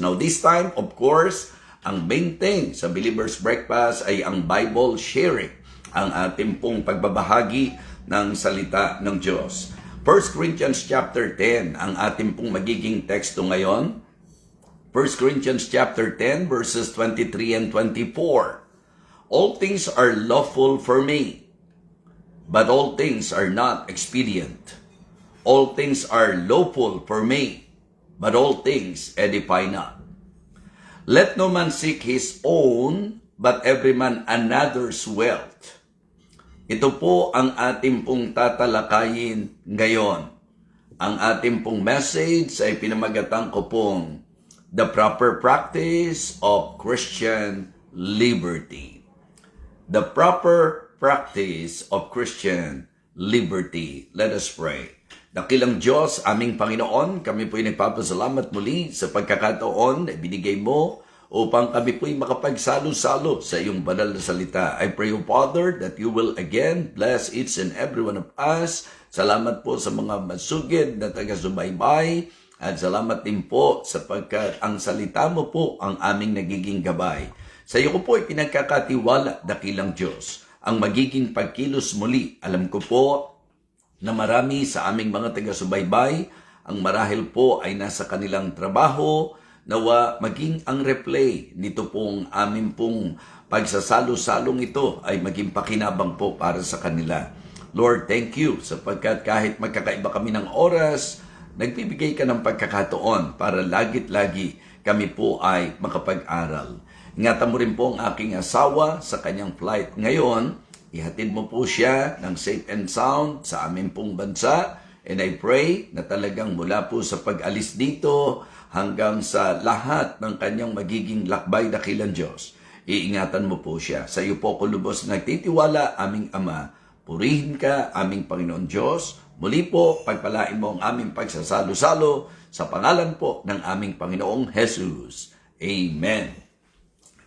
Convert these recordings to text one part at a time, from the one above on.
Now this time, of course, ang main thing sa Believer's Breakfast ay ang Bible sharing, ang ating pong pagbabahagi ng salita ng Diyos. 1 Corinthians chapter 10 ang ating pong magiging teksto ngayon. 1 Corinthians chapter 10 verses 23 and 24. All things are lawful for me, but all things are not expedient. All things are lawful for me, but all things edify not. Let no man seek his own, but every man another's wealth. Ito po ang ating pong tatalakayin ngayon. Ang ating pong message ay pinamagatan ko pong The Proper Practice of Christian Liberty. The proper practice of Christian liberty. Let us pray. Dakilang Diyos, aming Panginoon, kami po'y nagpapasalamat muli sa pagkakataon na binigay mo upang kami po'y makapagsalo-salo sa iyong banal na salita. I pray, O Father, that you will again bless each and every one of us. Salamat po sa mga masugid na taga-subaybay at salamat din po sapagkat ang salita mo po ang aming nagiging gabay. Sa iyo ko po'y pinagkakatiwala, dakilang Diyos, ang magiging pagkilos muli. Alam ko po na marami sa aming mga taga-subaybay, ang marahil po ay nasa kanilang trabaho, nawa maging ang replay nito pong aming pong pagsasalo-salong ito ay maging pakinabang po para sa kanila. Lord, thank you sapagkat kahit magkakaiba kami ng oras, nagbibigay ka ng pagkakataon para lagit-lagi kami po ay makapag-aral. Ingatan mo rin po ang aking asawa sa kanyang flight ngayon. Ihatid mo po siya ng safe and sound sa aming pong bansa. And I pray na talagang mula po sa pag-alis dito hanggang sa lahat ng kanyang magiging lakbay dakilang Diyos, iingatan mo po siya. Sa iyo po ko lubos nagtitiwala, aming Ama. Purihin ka, aming Panginoon Diyos. Muli po, pagpalain mo ang aming pagsasalo-salo sa pangalan po ng aming Panginoong Jesus. Amen.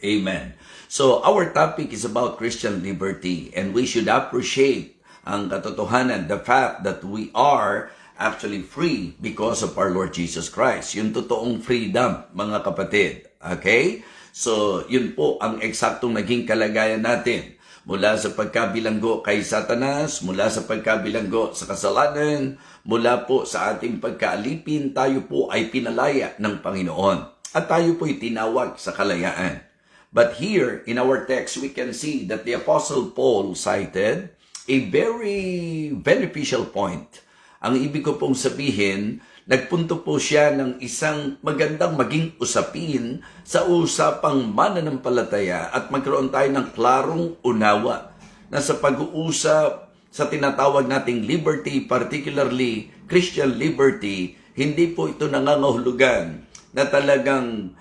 Amen. So, our topic is about Christian liberty, and we should appreciate ang katotohanan, the fact that we are actually free because of our Lord Jesus Christ. Yung totoong freedom, mga kapatid. Okay? So, yun po ang eksaktong naging kalagayan natin. Mula sa pagkabilanggo kay Satanas, mula sa pagkabilanggo sa kasalanan, mula po sa ating pagkaalipin, tayo po ay pinalaya ng Panginoon. At tayo po ay tinawag sa kalayaan. But here, in our text, we can see that the Apostle Paul cited a very beneficial point. Ang ibig ko pong sabihin, nagpunto po siya ng isang magandang maging usapin sa usapang mananampalataya at magkaroon tayo ng klarong unawa na sa pag-uusap sa tinatawag nating liberty, particularly Christian liberty, hindi po ito nangangahulugan na talagang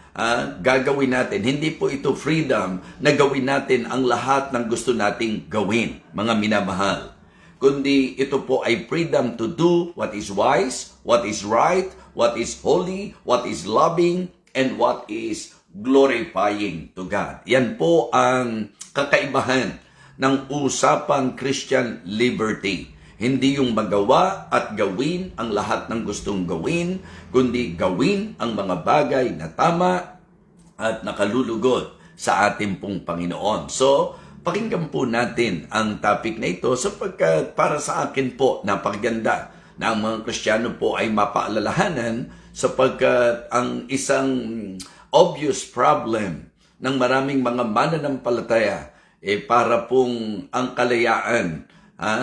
gagawin natin. Hindi po ito freedom na gawin natin ang lahat ng gusto nating gawin, mga minamahal. Kundi ito po ay freedom to do what is wise, what is right, what is holy, what is loving, and what is glorifying to God. Yan po ang kakaibahan ng usapang Christian liberty. Hindi yung magawa at gawin ang lahat ng gustong gawin, kundi gawin ang mga bagay na tama at nakalulugod sa ating pong Panginoon. So, pakinggan po natin ang topic na ito sapagkat para sa akin po napakaganda na ang mga Kristiyano po ay mapaalalahanan sapagkat ang isang obvious problem ng maraming mga mananampalataya para pong ang kalayaan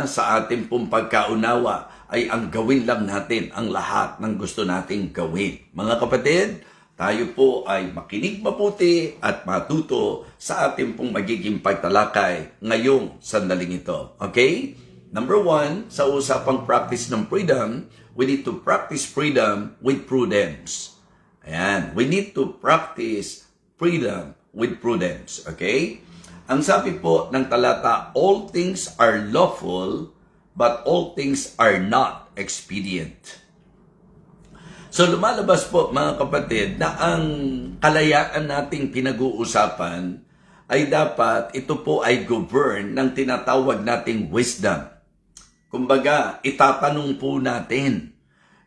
sa ating pong pagkaunawa ay ang gawin lang natin ang lahat ng gusto nating gawin. Mga kapatid, tayo po ay makinig mabuti at matuto sa ating pong magiging pagtalakay ngayong sandaling ito. Okay? Number 1, sa usapang practice ng freedom, we need to practice freedom with prudence. Ayan, we need to practice freedom with prudence. Okay? Ang sabi po ng talata, all things are lawful, but all things are not expedient. So lumalabas po mga kapatid na ang kalayaan nating pinag-uusapan ay dapat ito po ay govern ng tinatawag nating wisdom. Kumbaga, itatanong po natin,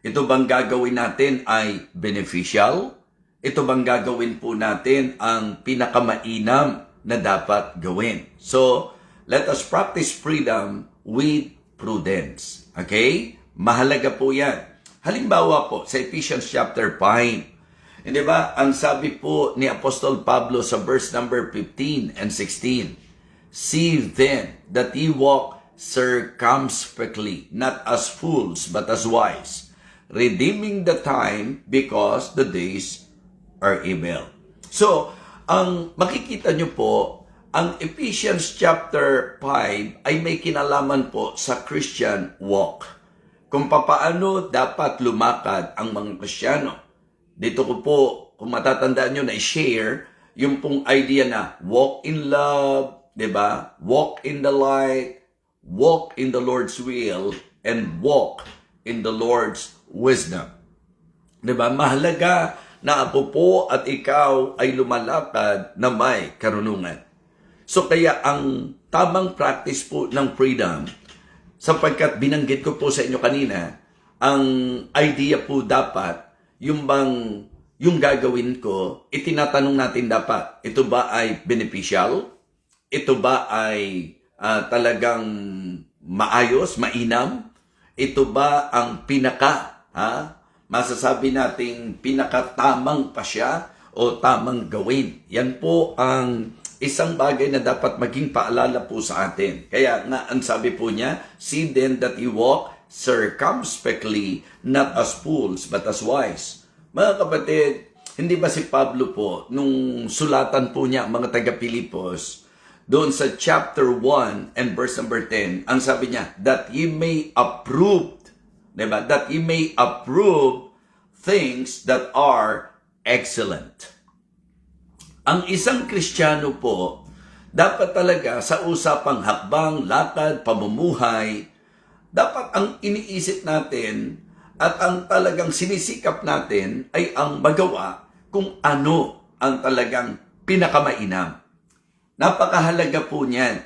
ito bang gagawin natin ay beneficial, ito bang gagawin po natin ang pinakamainam na dapat gawin? So, let us practice freedom with prudence. Okay? Mahalaga po yan. Halimbawa po, sa Ephesians chapter 5, hindi ba, ang sabi po ni Apostol Pablo sa verse number 15 and 16, see then that ye walk circumspectly, not as fools, but as wise, redeeming the time because the days are evil. So, ang makikita nyo po, ang Ephesians chapter 5 ay may kinalaman po sa Christian walk. Kung papaano dapat lumakad ang mga Kristiyano. Dito ko po, kung matatandaan nyo na i-share, yung pong idea na walk in love, diba? Walk in the light, walk in the Lord's will, and walk in the Lord's wisdom. Diba? Mahalaga na ako po at ikaw ay lumalakad na may karunungan. So kaya ang tamang practice po ng freedom, sapagkat binanggit ko po sa inyo kanina, ang idea po dapat, yung gagawin ko, itinatanong natin dapat, ito ba ay beneficial? Ito ba ay talagang maayos, mainam? Ito ba ang masasabi nating pinakatamang pasya o tamang gawin? Yan po ang isang bagay na dapat maging paalala po sa atin. Kaya nga, ang sabi po niya, see then that you walk circumspectly, not as fools, but as wise. Mga kapatid, hindi ba si Pablo po, nung sulatan po niya mga taga-Pilipos, doon sa chapter 1 and verse number 10, ang sabi niya, that ye may approve, diba? That ye may approve things that are excellent. Ang isang Kristiyano po, dapat talaga sa usapang hakbang, lakad, pamumuhay, dapat ang iniisip natin at ang talagang sinisikap natin ay ang magawa kung ano ang talagang pinakamainam. Napakahalaga po niyan.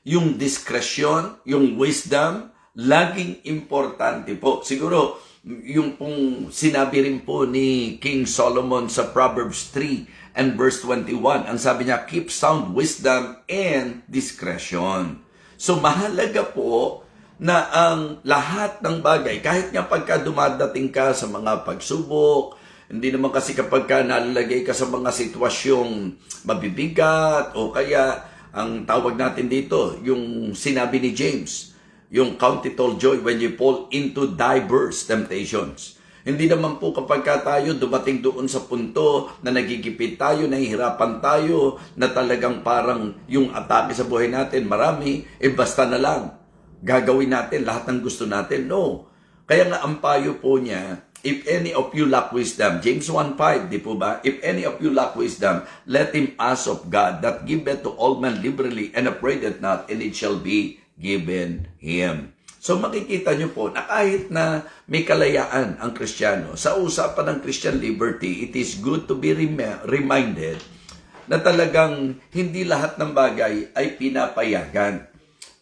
Yung diskresyon, yung wisdom, laging importante po. Siguro, yung pong sinabi rin po ni King Solomon sa Proverbs 3 and verse 21, ang sabi niya, keep sound wisdom and discretion. So mahalaga po na ang lahat ng bagay, kahit nga pagka dumadating ka sa mga pagsubok, hindi naman kasi kapag ka nalalagay ka sa mga sitwasyong mabibigat o kaya ang tawag natin dito, yung sinabi ni James, yung count it all joy when you fall into diverse temptations. Hindi naman po kapag tayo dumating doon sa punto na nagigipit tayo, nahihirapan tayo, na talagang parang yung atake sa buhay natin marami, basta na lang. Gagawin natin lahat ng gusto natin. No. Kaya nga ang payo po niya, if any of you lack wisdom, James 1:5, di po ba? If any of you lack wisdom, let him ask of God that giveth to all men liberally and upbraideth not, and it shall be given him. So makikita nyo po na kahit na may kalayaan ang Kristiyano, sa usapan ng Christian liberty, it is good to be reminded na talagang hindi lahat ng bagay ay pinapayagan.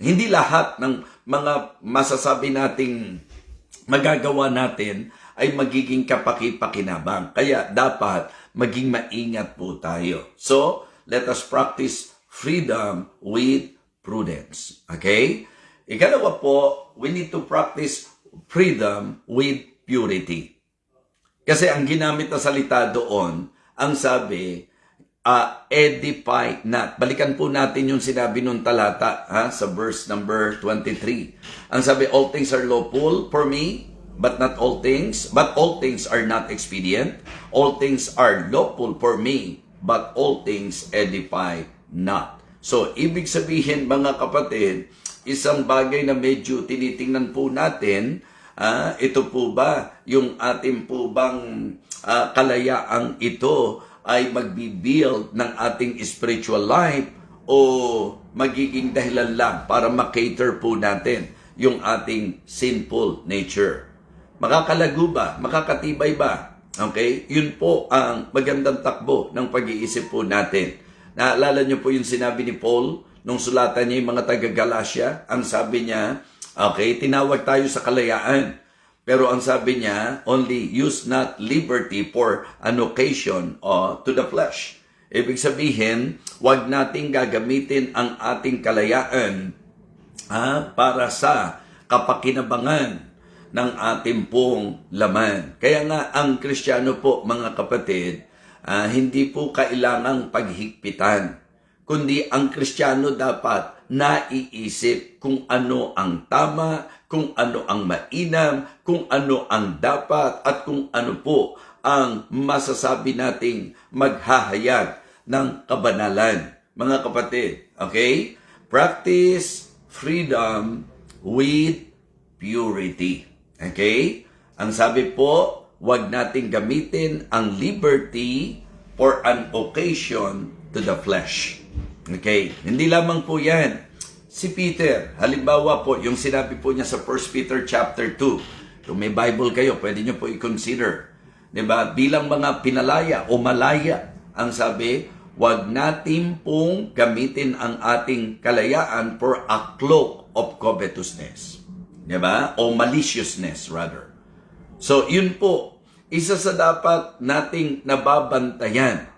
Hindi lahat ng mga masasabi nating magagawa natin ay magiging kapaki-pakinabang. Kaya dapat maging maingat po tayo. So, let us practice freedom with prudence. Okay? Ikalawa po, we need to practice freedom with purity. Kasi ang ginamit na salita doon, ang sabi, edify not. Balikan po natin yung sinabi nung talata sa verse number 23. Ang sabi, all things are lawful for me, but all things are not expedient. All things are lawful for me, but all things edify not. So, ibig sabihin mga kapatid, isang bagay na medyo tinitingnan po natin, ito po ba yung ating po bang kalayaang ito ay magbibuild ng ating spiritual life o magiging dahilan lang para makater po natin yung ating sinful nature. Makakalago ba? Makakatibay ba? Okay? Yun po ang magandang takbo ng pag-iisip po natin. Naalala niyo po yung sinabi ni Paul nung sulatan niya yung mga taga-Galatia? Ang sabi niya, okay, tinawag tayo sa kalayaan. Pero ang sabi niya, only use not liberty for an occasion to the flesh. Ibig sabihin, wag nating gagamitin ang ating kalayaan para sa kapakinabangan ng ating pong laman. Kaya nga ang Kristiyano po, mga kapatid, hindi po kailangang paghigpitan, kundi ang Kristiyano dapat naiisip kung ano ang tama, kung ano ang mainam, kung ano ang dapat, at kung ano po ang masasabi nating maghahayag ng kabanalan. Mga kapatid, okay? Practice freedom with purity. Okay? Ang sabi po, huwag nating gamitin ang liberty for an occasion to the flesh. Okay? Hindi lamang po yan. Si Peter, halimbawa po, yung sinabi po niya sa 1 Peter chapter 2, kung may Bible kayo, pwede niyo po i-consider. Diba? Bilang mga pinalaya o malaya, ang sabi, huwag natin pong gamitin ang ating kalayaan for a cloak of covetousness. Diba? O maliciousness, rather. So, yun po, isa sa dapat nating nababantayan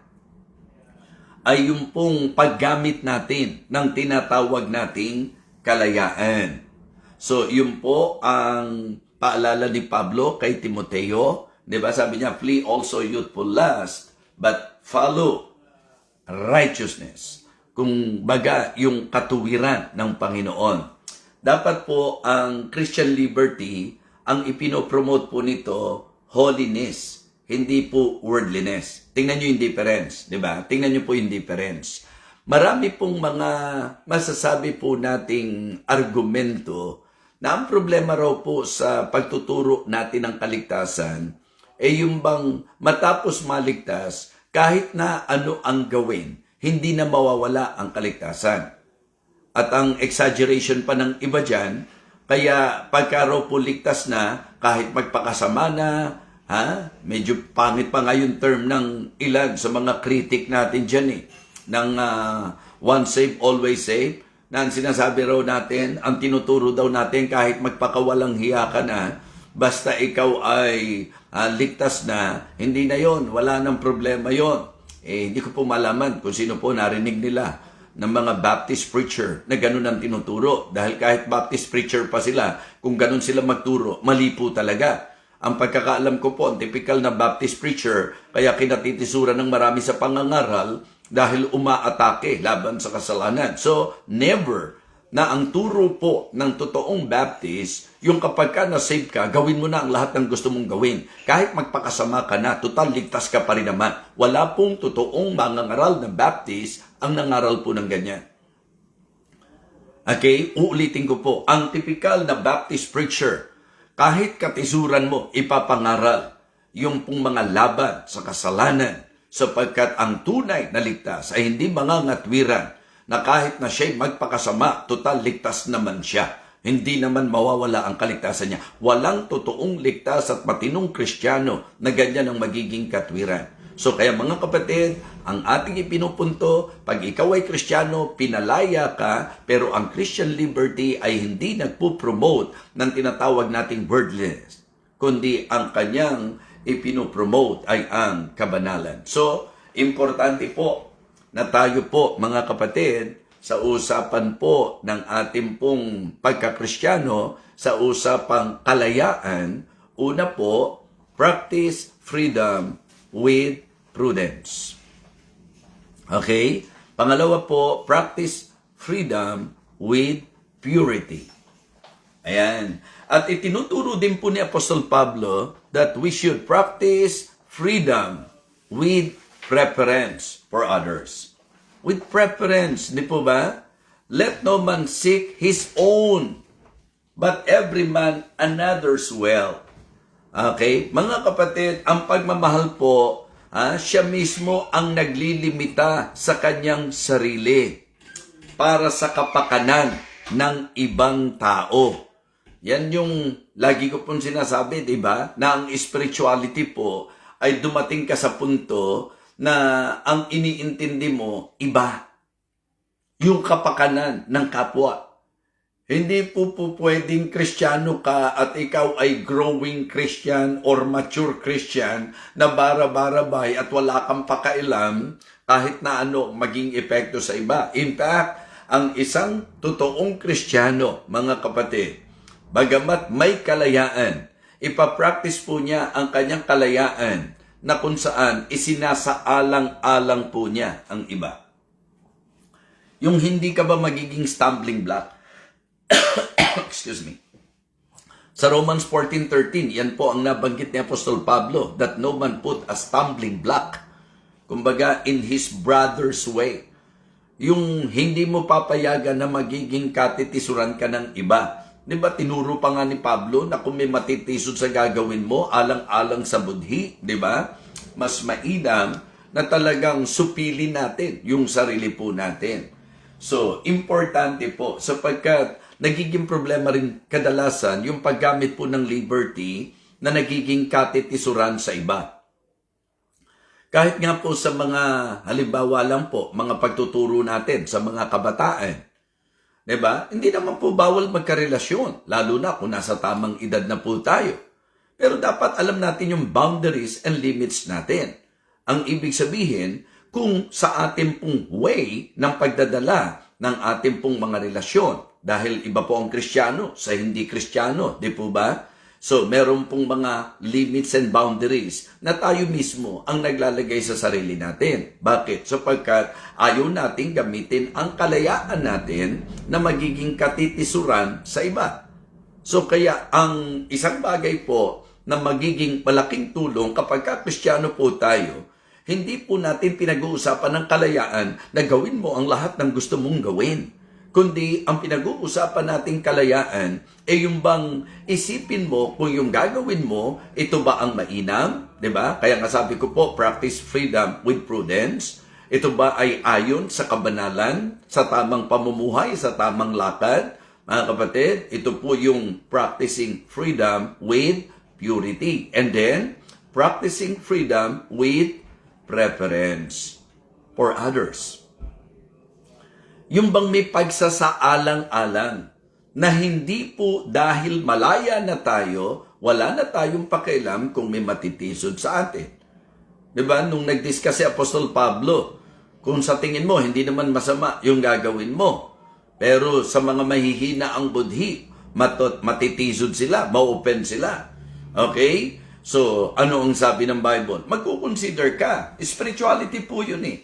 ay yung pong paggamit natin ng tinatawag nating kalayaan. So, yun po ang paalala ni Pablo kay Timoteo. Diba? Sabi niya, flee also youthful lust, but follow righteousness. Kung baga, yung katuwiran ng Panginoon. Dapat po ang Christian liberty, ang ipinopromote po nito, holiness, hindi po worldliness. Tingnan nyo yung difference, di ba? Tingnan nyo po yung difference. Marami pong mga masasabi po nating argumento na ang problema raw po sa pagtuturo natin ng kaligtasan yung bang matapos maligtas, kahit na ano ang gawin, hindi na mawawala ang kaligtasan. At ang exaggeration pa ng iba dyan, kaya pagka raw po ligtas na, kahit magpakasama na, medyo pangit pa nga yung term ng ilan sa mga critic natin dyan ng once saved, always saved, na ang sinasabi raw natin, ang tinuturo daw natin kahit magpakawalang hiya ka na, basta ikaw ay ligtas na, hindi na yon, wala nang problema yon. Hindi ko po malaman kung sino po narinig nila ng mga Baptist preacher na ganun ang tinuturo. Dahil kahit Baptist preacher pa sila, kung ganun sila magturo, mali po talaga. Ang pagkakaalam ko po, ang typical na Baptist preacher, kaya kinatitisura ng marami sa pangangaral dahil umaatake laban sa kasalanan. So, never na ang turo po ng totoong Baptist, yung kapag ka na-save ka, gawin mo na ang lahat ng gusto mong gawin. Kahit magpakasama ka na, total ligtas ka pa rin naman. Wala pong totoong mangangaral na Baptist ang nangaral po ng ganyan. Okay? Uulitin ko po, ang typical na Baptist preacher, kahit katisuran mo, ipapangaral yung pong mga laban sa kasalanan, sapagkat ang tunay na ligtas ay hindi mga ngatwiran, na kahit na siya'y magpakasama, total ligtas naman siya. Hindi naman mawawala ang kaligtasan niya. Walang totoong ligtas at matinong Kristiyano na ganyan ang magiging katwiran. So kaya mga kapatid, ang ating ipinupunto, pag ikaw ay Kristiyano, pinalaya ka, pero ang Christian liberty ay hindi nagpo-promote ng tinatawag nating worldliness, kundi ang kanyang ipinupromote ay ang kabanalan. So, importante po na tayo po, mga kapatid, sa usapan po ng ating pong pagkakristyano, sa usapang kalayaan, una po, practice freedom with prudence. Okay? Pangalawa po, practice freedom with purity. Ayan. At itinuturo din po ni Apostol Pablo that we should practice freedom with preference for others. With preference, di po ba? Let no man seek his own, but every man another's well. Okay? Mga kapatid, ang pagmamahal po, siya mismo ang naglilimita sa kanyang sarili para sa kapakanan ng ibang tao. Yan yung lagi ko pong sinasabi, di ba? Na ang spirituality po ay dumating ka sa punto na ang iniintindi mo, iba. Yung kapakanan ng kapwa. Hindi po pwedeng Kristiyano ka at ikaw ay growing Christian or mature Christian na bara-barabay at wala kang pakailam kahit na ano maging epekto sa iba. In fact, ang isang totoong Kristiyano, mga kapatid, bagamat may kalayaan, ipapractice po niya ang kanyang kalayaan na kung saan isinasaalang-alang po niya ang iba. Yung hindi ka ba magiging stumbling block? Excuse me. Sa Romans 14:13, yan po ang nabanggit ni Apostol Pablo, that no man put a stumbling block, kumbaga, in his brother's way. Yung hindi mo papayagan na magiging katitisuran ka ng iba. Di ba, tinuro pa nga ni Pablo na kung may matitisod sa gagawin mo, alang-alang sa budhi, di ba? Mas mainam na talagang supili natin yung sarili po natin. So, importante po, sapagkat nagiging problema rin kadalasan yung paggamit po ng liberty na nagiging katitisuran sa iba. Kahit nga po sa mga, halimbawa lang po, mga pagtuturo natin sa mga kabataan, diba? Hindi naman po bawal magkarelasyon, lalo na kung nasa tamang edad na po tayo. Pero dapat alam natin yung boundaries and limits natin. Ang ibig sabihin, kung sa ating pong way ng pagdadala ng ating pong mga relasyon, dahil iba po ang Kristiyano sa hindi Kristiyano, di po ba? So, meron pong mga limits and boundaries na tayo mismo ang naglalagay sa sarili natin. Bakit? Sapagkat ayaw nating gamitin ang kalayaan natin na magiging katitisuran sa iba. So, kaya ang isang bagay po na magiging malaking tulong kapag Kristiyano po tayo, hindi po natin pinag-uusapan ng kalayaan na gawin mo ang lahat ng gusto mong gawin. Kundi ang pinag-uusapan nating kalayaan ay yung bang isipin mo kung yung gagawin mo, ito ba ang mainam? Diba? Kaya nga sabi ko po, practice freedom with prudence. Ito ba ay ayon sa kabanalan, sa tamang pamumuhay, sa tamang lakad? Mga kapatid, ito po yung practicing freedom with purity. And then, practicing freedom with preference for others. Yung bang may pagsasaalang-alang na hindi po dahil malaya na tayo, wala na tayong pakialam kung may matitisod sa atin. Diba? Nung nag-discuss si Apostol Pablo, kung sa tingin mo, hindi naman masama yung gagawin mo. Pero sa mga mahihina ang budhi, matitisod sila, ma-open sila. Okay? So, ano ang sabi ng Bible? Magkukonsider ka. Spirituality po yun eh.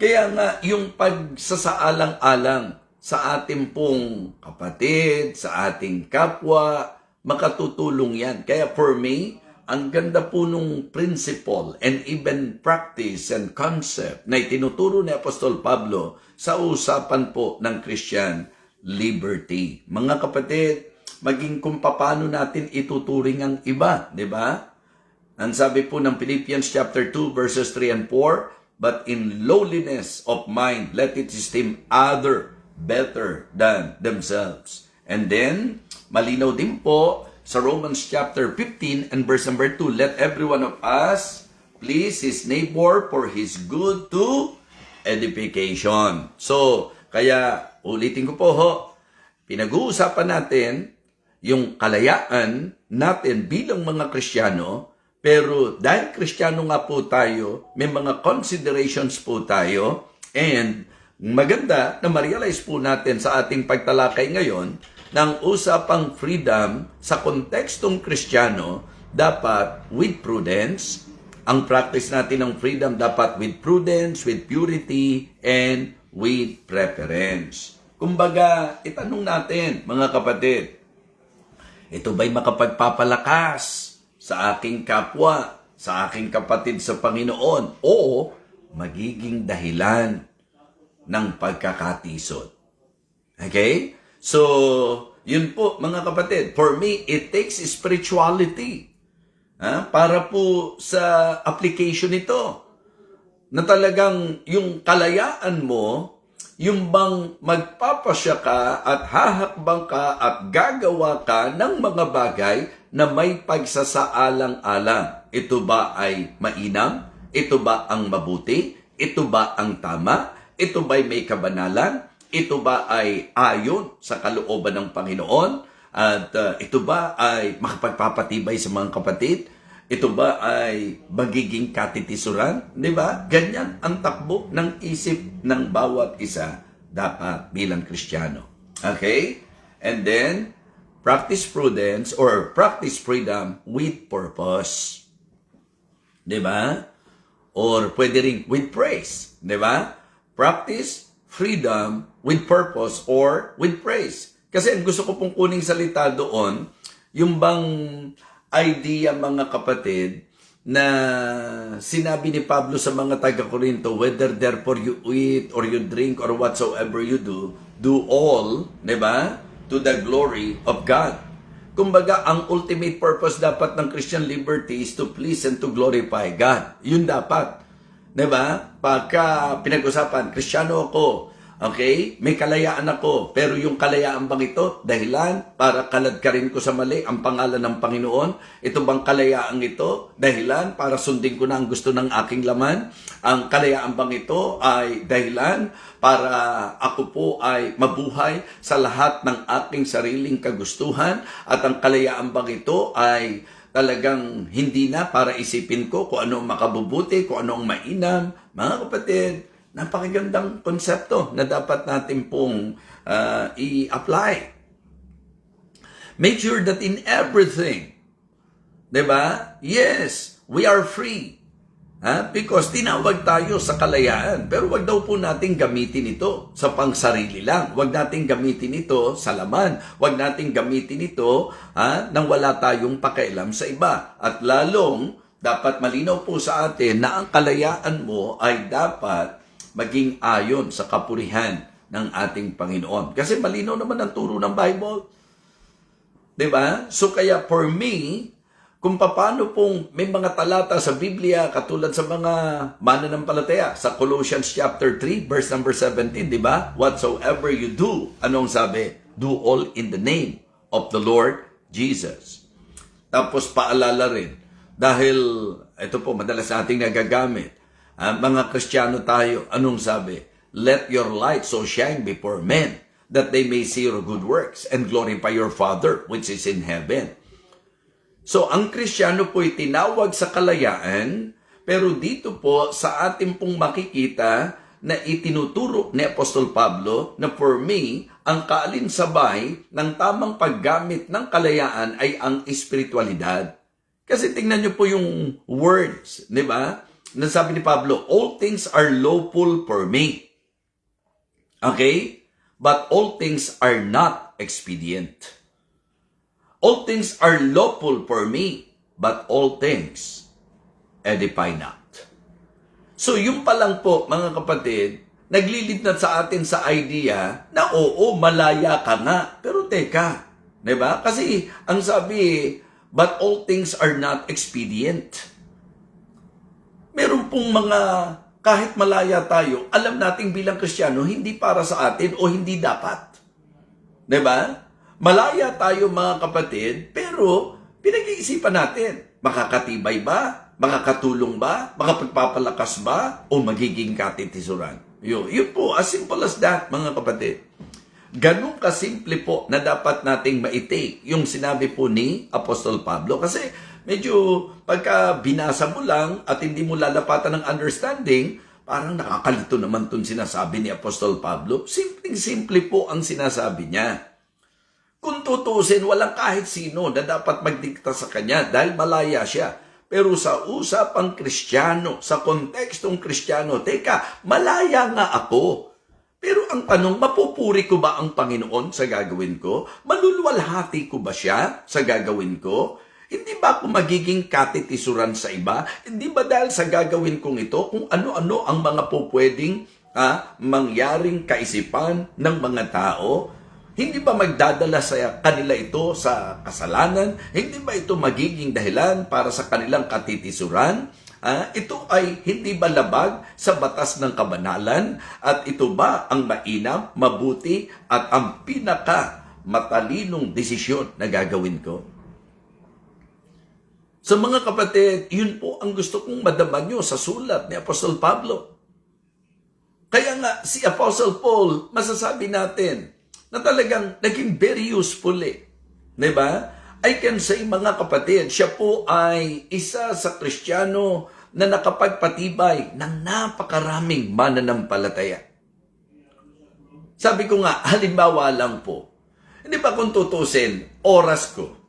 Kaya nga, yung pagsasaalang-alang sa ating pong kapatid, sa ating kapwa, makatutulong yan. Kaya for me, ang ganda po nung principle and even practice and concept na itinuturo ni Apostol Pablo sa usapan po ng Christian liberty. Mga kapatid, maging kung paano natin ituturing ang iba, di ba? Ang sabi po ng Philippians chapter 2 verses 3 and 4, but in lowliness of mind, let it esteem other better than themselves. And then, malinaw din po sa Romans chapter 15 and verse number 2, let every one of us please his neighbor for his good to edification. So, kaya ulitin ko po ho, pinag-uusapan natin yung kalayaan natin bilang mga Kristiyano. Pero dahil Kristiyano nga po tayo, may mga considerations po tayo, and maganda na ma-realize po natin sa ating pagtalakay ngayon ng usapang freedom sa kontekstong Kristiyano, dapat with prudence. Ang practice natin ng freedom dapat with prudence, with purity, and with preference. Kumbaga, itanong natin, mga kapatid, ito ba'y makapagpapalakas sa aking kapwa, sa aking kapatid sa Panginoon, o magiging dahilan ng pagkakatisod? Okay? So, yun po mga kapatid. For me, it takes spirituality para po sa application ito. Na talagang yung kalayaan mo, yung bang magpapasya ka at hahakbang ka at gagawa ka ng mga bagay na may pagsasaalang-alang. Ito ba ay mainam? Ito ba ang mabuti? Ito ba ang tama? Ito ba'y may kabanalan? Ito ba ay ayon sa kalooban ng Panginoon? At ito ba ay makapagpapatibay sa mga kapatid? Ito ba ay magiging katitisuran? Di ba? Ganyan ang takbo ng isip ng bawat isa dapat bilang Kristiyano. Okay? And then, practice prudence or practice freedom with purpose. Di ba? Or pwede rin with praise. Di ba? Practice freedom with purpose or with praise. Kasi ang gusto ko pong kuning salita doon, yung bang idea mga kapatid na sinabi ni Pablo sa mga taga-Korinto, whether therefore you eat or you drink or whatsoever you do all, di ba? To the glory of God. Kumbaga, ang ultimate purpose dapat ng Christian liberty is to please and to glorify God. Yun dapat. Diba? Pagka pinag-usapan, Kristiyano ako, okay? May kalayaan ako. Pero yung kalayaan bang ito, dahilan para kaladkarin ko sa mali ang pangalan ng Panginoon? Ito bang kalayaan ito, dahilan para sundin ko na ang gusto ng aking laman? Ang kalayaan bang ito ay dahilan para ako po ay mabuhay sa lahat ng aking sariling kagustuhan? At ang kalayaan bang ito ay talagang hindi na para isipin ko kung ano ang makabubuti, kung ano ang mainam? Mga kapatid, napakagandang konsepto na dapat natin pong i-apply. Make sure that in everything, diba? Yes, we are free. Because tinawag tayo sa kalayaan. Pero wag daw po natin gamitin ito sa pangsarili lang. Wag natin gamitin ito sa laman. Wag natin gamitin ito nang wala tayong pakialam sa iba. At lalong, dapat malinaw po sa atin na ang kalayaan mo ay dapat maging ayon sa kapurihan ng ating Panginoon. Kasi malinaw naman ang turo ng Bible. Diba? So kaya for me, kung paano pong may mga talata sa Biblia katulad sa mga mananampalataya sa Colossians chapter 3 verse number 17, di ba? Whatsoever you do, anong sabi? Do all in the name of the Lord Jesus. Tapos paalala rin, dahil ito po madalas nating nagagamit, mga Kristiyano tayo, anong sabi? Let your light so shine before men that they may see your good works and glorify your Father which is in heaven. So, ang Kristiyano po ay tinawag sa kalayaan, pero dito po sa ating pong makikita na itinuturo ni Apostol Pablo na for me, ang kaalinsabay ng tamang paggamit ng kalayaan ay ang espiritualidad. Kasi tingnan nyo po yung words, di ba? Nasabi ni Pablo, all things are lawful for me. Okay? But all things are not expedient. All things are lawful for me, but all things edify not. So yung pa lang po, mga kapatid, naglilid na sa atin sa idea na oo, malaya ka nga. Pero teka, diba? Kasi ang sabi, but all things are not expedient. Meron pong mga, kahit malaya tayo, alam nating bilang Kristiyano, hindi para sa atin o hindi dapat. Diba? Malaya tayo mga kapatid, pero pinag-iisipan natin, makakatibay ba? Makakatulong ba? Makapagpapalakas ba? O magiging katitisuran? Yun po, as simple as that mga kapatid. Ganun kasimple po na dapat nating maitake yung sinabi po ni Apostol Pablo. Kasi medyo pagka binasa mo lang at hindi mo lalapatan ng understanding, parang nakakalito naman itong sinasabi ni Apostol Pablo. Simpleng-simple po ang sinasabi niya. Kung tutusin, walang kahit sino na dapat magdikta sa kanya dahil malaya siya. Pero sa usapang Kristiyano, sa kontekstong Kristiyano, teka, malaya nga ako. Pero ang tanong, mapupuri ko ba ang Panginoon sa gagawin ko? Malulwalhati ko ba siya sa gagawin ko? Hindi ba ako magiging katitisuran sa iba? Hindi ba dahil sa gagawin kong ito, kung ano-ano ang mga pupwedeng mangyaring kaisipan ng mga tao? Hindi ba magdadala sa kanila ito sa kasalanan? Hindi ba ito magiging dahilan para sa kanilang katitisuran? Ito ay hindi ba labag sa batas ng kabanalan? At ito ba ang mainam, mabuti at ang pinaka matalinong desisyon na gagawin ko? So mga kapatid, yun po ang gusto kong madama nyo sa sulat ni Apostol Pablo. Kaya nga, si Apostle Paul, masasabi natin na talagang naging very useful eh. Diba? I can say, mga kapatid, siya po ay isa sa Kristiyano na nakapagpatibay ng napakaraming mananampalataya. Sabi ko nga, halimbawa lang po, hindi ba kung tutusin, oras ko.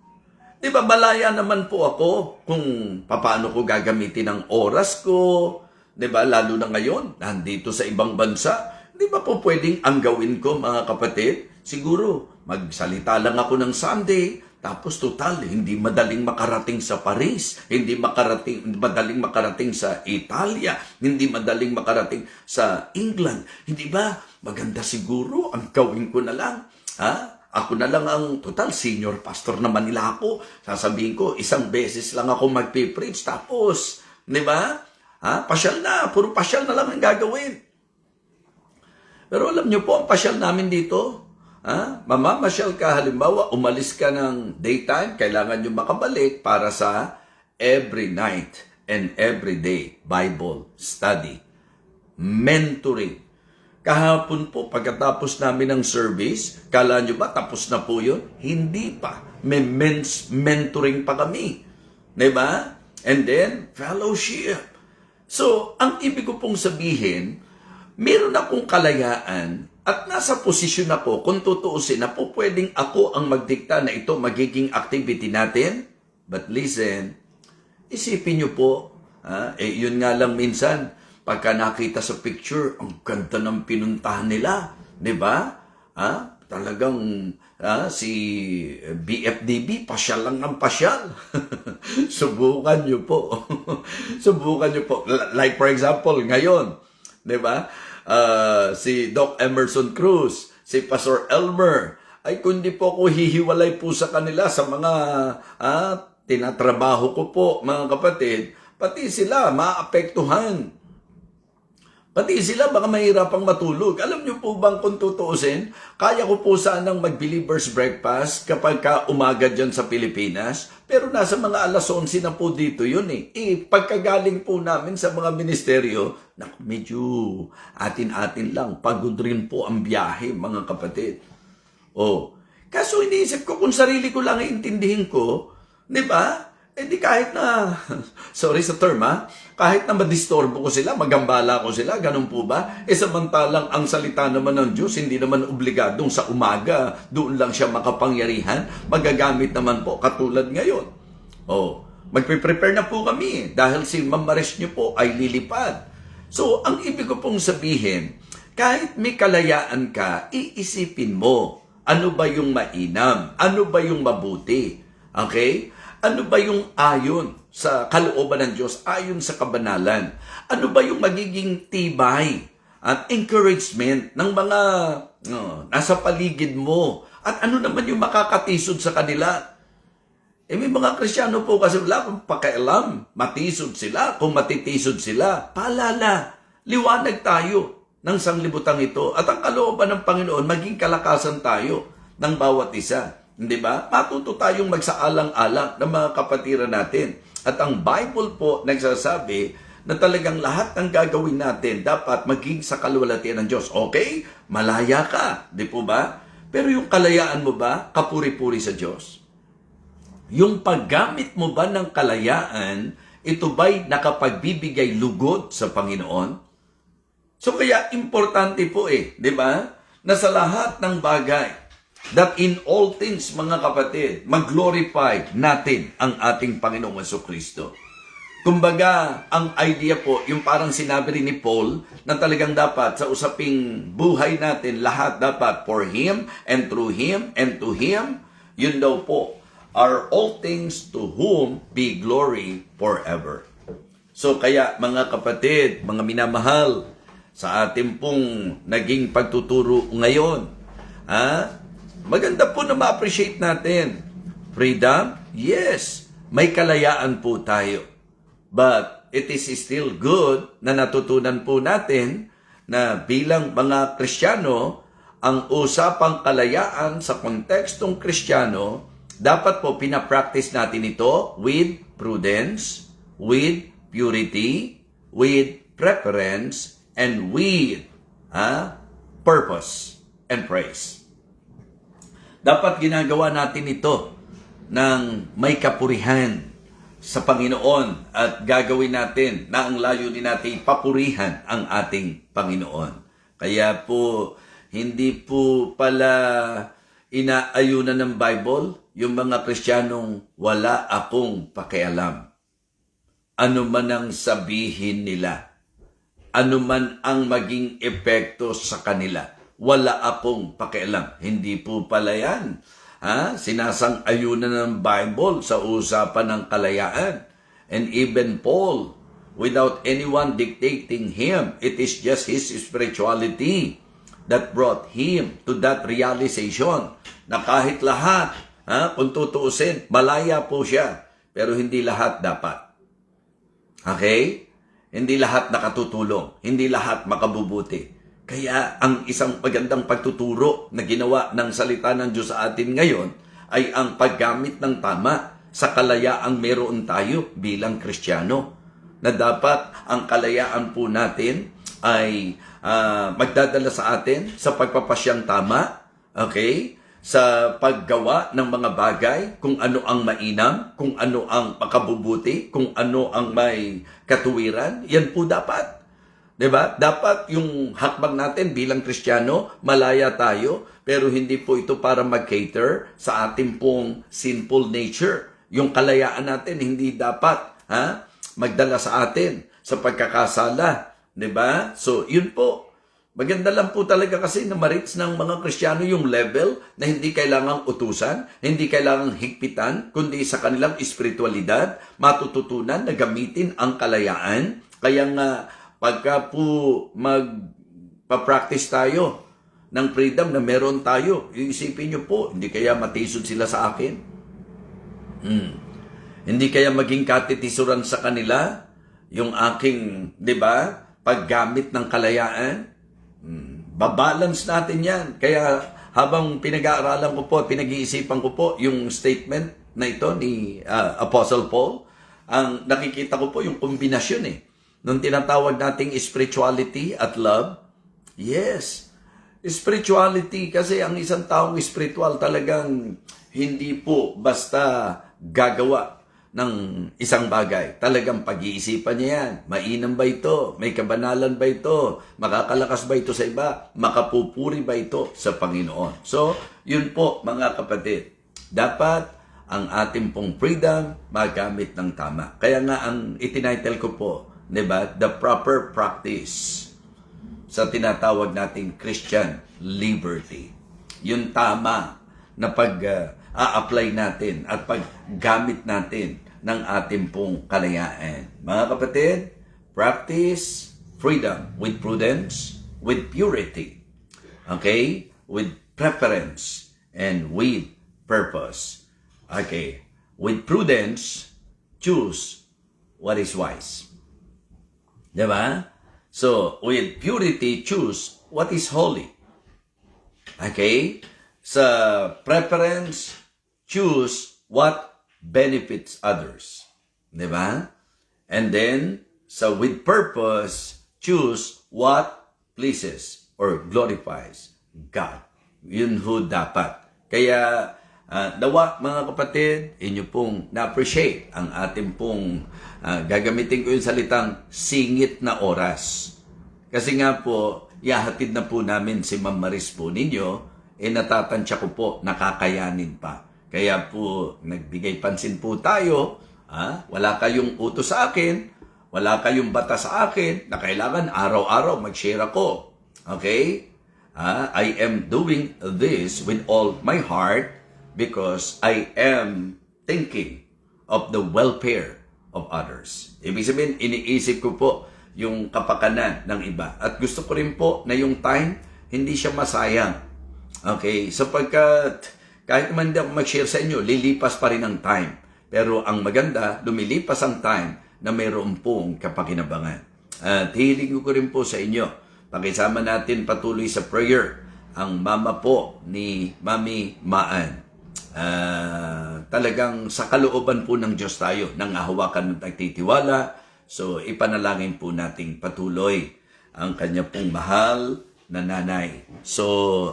Di ba malaya naman po ako kung paano ko gagamitin ang oras ko, di ba? Lalo na ngayon, nandito sa ibang bansa. Di ba po pwedeng ang gawin ko, mga kapatid? Siguro, magsalita lang ako ng Sunday, tapos total, hindi madaling makarating sa Paris, hindi madaling makarating sa Italia, hindi madaling makarating sa England. Hindi ba? Maganda siguro, ang gawin ko na lang, ha? Ako na lang ang total senior pastor naman nila ako. Sasabihin ko, isang beses lang ako magpipreach. Tapos, di ba? Pasyal na. Puro pasyal na lang ang gagawin. Pero alam nyo po, ang pasyal namin dito, mamamasyal ka, halimbawa, umalis ka ng daytime, kailangan nyo makabalik para sa every night and every day Bible study. Mentoring. Kahapon po, pagkatapos namin ng service, kala nyo ba tapos na po yun? Hindi pa. May mentoring pa kami. Diba? And then, fellowship. So, ang ibig ko pong sabihin, meron akong kalayaan at nasa posisyon ako, kung tutuusin na po pwedeng ako ang magdikta na ito magiging activity natin. But listen, isipin nyo po, yun nga lang minsan, pagka nakita sa picture, ang ganda ng pinuntahan nila. Diba? Talagang si BFDB, pasyal lang ng pasyal. Subukan nyo po. Subukan nyo po. Like for example, ngayon, diba? Si Doc Emerson Cruz, si Pastor Elmer, ay kundi po ako hihiwalay po sa kanila sa mga tinatrabaho ko po, mga kapatid, pati sila maapektuhan. Pati sila baka mahirapang matulog. Alam niyo po bang kung tutuusin, kaya ko po sanang mag-Believers Breakfast kapag umaga dyan sa Pilipinas, pero nasa mga alas 11 na po dito yun eh. Pagkagaling po namin sa mga ministeryo, medyo atin-atin lang, pagod rin po ang biyahe, mga kapatid. Kaso iniisip ko kung sarili ko lang iintindihin ko, di ba? Di kahit na, sorry sa term kahit na madistorbo ko sila, magambala ko sila, ganun po ba? Samantalang ang salita naman ng Diyos, hindi naman obligadong sa umaga, doon lang siya makapangyarihan, magagamit naman po, katulad ngayon. Magpe-prepare na po kami, dahil si Ma'am Maris niyo po ay lilipad. So, ang ibig ko pong sabihin, kahit may kalayaan ka, iisipin mo, ano ba yung mainam? Ano ba yung mabuti? Okay? Ano ba yung ayon sa kalooban ng Diyos, ayon sa kabanalan? Ano ba yung magiging tibay at encouragement ng mga nasa paligid mo? At ano naman yung makakatisod sa kanila? May mga Kristiyano po kasi wala akong pakialam. Matisod sila, kung matitisod sila. Paalala, liwanag tayo ng sanglibutang ito. At ang kalooban ng Panginoon, maging kalakasan tayo ng bawat isa. Hindi ba? Matuto tayong magsaalang-alang ng mga kapatiran natin. At ang Bible po nagsasabi na talagang lahat ng gagawin natin dapat maging sa kaluwalhatian ng Diyos. Okay? Malaya ka. Di po ba? Pero yung kalayaan mo ba, kapuri-puri sa Diyos? Yung paggamit mo ba ng kalayaan, ito ba'y nakapagbibigay lugod sa Panginoon? So kaya importante po di ba? Na sa lahat ng bagay, that in all things, mga kapatid, mag-glorify natin ang ating Panginoong Jesucristo. Kumbaga, ang idea po, yung parang sinabi rin ni Paul, na talagang dapat sa usaping buhay natin, lahat dapat for Him, and through Him, and to Him, yun daw po, are all things to whom be glory forever. So kaya, mga kapatid, mga minamahal, sa ating pong naging pagtuturo ngayon, maganda po na ma-appreciate natin. Freedom? Yes. May kalayaan po tayo. But it is still good na natutunan po natin na bilang mga Kristiyano, ang usapang kalayaan sa kontekstong Kristiyano, dapat po pinapractice natin ito with prudence, with purity, with preference, and with purpose and praise. Dapat ginagawa natin ito ng may kapurihan sa Panginoon at gagawin natin na ang layunin natin papurihan ang ating Panginoon. Kaya po, hindi po pala inaayunan ng Bible yung mga Kristiyanong wala akong pakialam. Ano man ang sabihin nila, ano man ang maging epekto sa kanila, wala akong pakialam. Hindi po pala yan. Sinasang-ayunan ng Bible sa usapan ng kalayaan. And even Paul, without anyone dictating him, it is just his spirituality that brought him to that realization na kahit lahat, kung tutuusin, malaya po siya, pero hindi lahat dapat. Okay? Hindi lahat nakatutulong, hindi lahat makabubuti. Kaya ang isang magandang pagtuturo na ginawa ng salita ng Diyos sa atin ngayon ay ang paggamit ng tama sa kalayaang meron tayo bilang Kristiyano. Na dapat ang kalayaan po natin ay magdadala sa atin sa pagpapasyang tama, okay? Sa paggawa ng mga bagay, kung ano ang mainam, kung ano ang makabubuti, kung ano ang may katuwiran, yan po dapat. Diba? Dapat yung hakbang natin bilang Kristiyano, malaya tayo, pero hindi po ito para mag-cater sa ating pong sinful nature. Yung kalayaan natin hindi dapat magdala sa atin sa pagkakasala. Diba? So, yun po. Maganda lang po talaga kasi na ma-reach ng mga Kristiyano yung level na hindi kailangang utusan, hindi kailangang higpitan, kundi sa kanilang espiritualidad, matututunan na gamitin ang kalayaan. Kaya nga, pagka po magpa-practice tayo ng freedom na meron tayo, iisipin nyo po, hindi kaya matisod sila sa akin? Hindi kaya maging katitisuran sa kanila yung aking, di ba, paggamit ng kalayaan? Babalance natin yan. Kaya habang pinag-aaralan ko po, pinag-iisipan ko po yung statement na ito ni Apostle Paul, ang nakikita ko po yung kombinasyon nung tinatawag nating spirituality at love. Yes, spirituality kasi ang isang taong spiritual talagang hindi po basta gagawa ng isang bagay. Talagang pag-iisipan niya yan. Mainam ba ito? May kabanalan ba ito? Makakalakas ba ito sa iba? Makapupuri ba ito sa Panginoon? So, yun po mga kapatid. Dapat ang ating pong freedom magamit ng tama. Kaya nga ang itinitle ko po, diba? The proper practice sa tinatawag nating Christian liberty. Yung tama na pag-a-apply natin at paggamit natin ng ating pong kalayaan. Mga kapatid, practice freedom with prudence, with purity, okay? With preference, and with purpose. Okay, with prudence, choose what is wise. Diba? So, with purity, choose what is holy. Okay? Sa preference, choose what benefits others. Diba? And then, so with purpose, choose what pleases or glorifies God. Yun ho dapat. Kaya, dawa mga kapatid, inyo pong na-appreciate ang ating pong gagamitin ko yung salitang singit na oras. Kasi nga po, ihahatid na po namin si Ma'am Maris po ninyo, natatansya ko po, nakakayanin pa. Kaya po, nagbigay pansin po tayo, wala kayong utos sa akin, wala kayong bata sa akin, na kailangan araw-araw mag-share ako. Okay? I am doing this with all my heart because I am thinking of the welfare of others. Ibig sabihin, iniisip ko po yung kapakanan ng iba. At gusto ko rin po na yung time, hindi siya masayang. Okay? Sapagkat kahit naman hindi ako mag-share sa inyo, lilipas pa rin ang time. Pero ang maganda, lumilipas ang time na mayroon pong kapakinabangan. At hiling ko rin po sa inyo, pakisama natin patuloy sa prayer ang mama po ni Mami Maan. Talagang sa kalooban po ng Diyos tayo, nang ahawakan ng nagtitiwala. So ipanalangin po nating patuloy ang kanya pong mahal na nanay. So,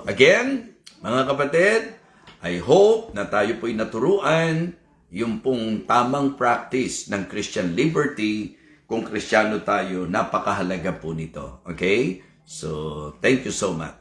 again, mga kapatid, I hope na tayo po'y naturuan yung pong tamang practice ng Christian liberty. Kung Kristiyano tayo, napakahalaga po nito. Okay? So, thank you so much.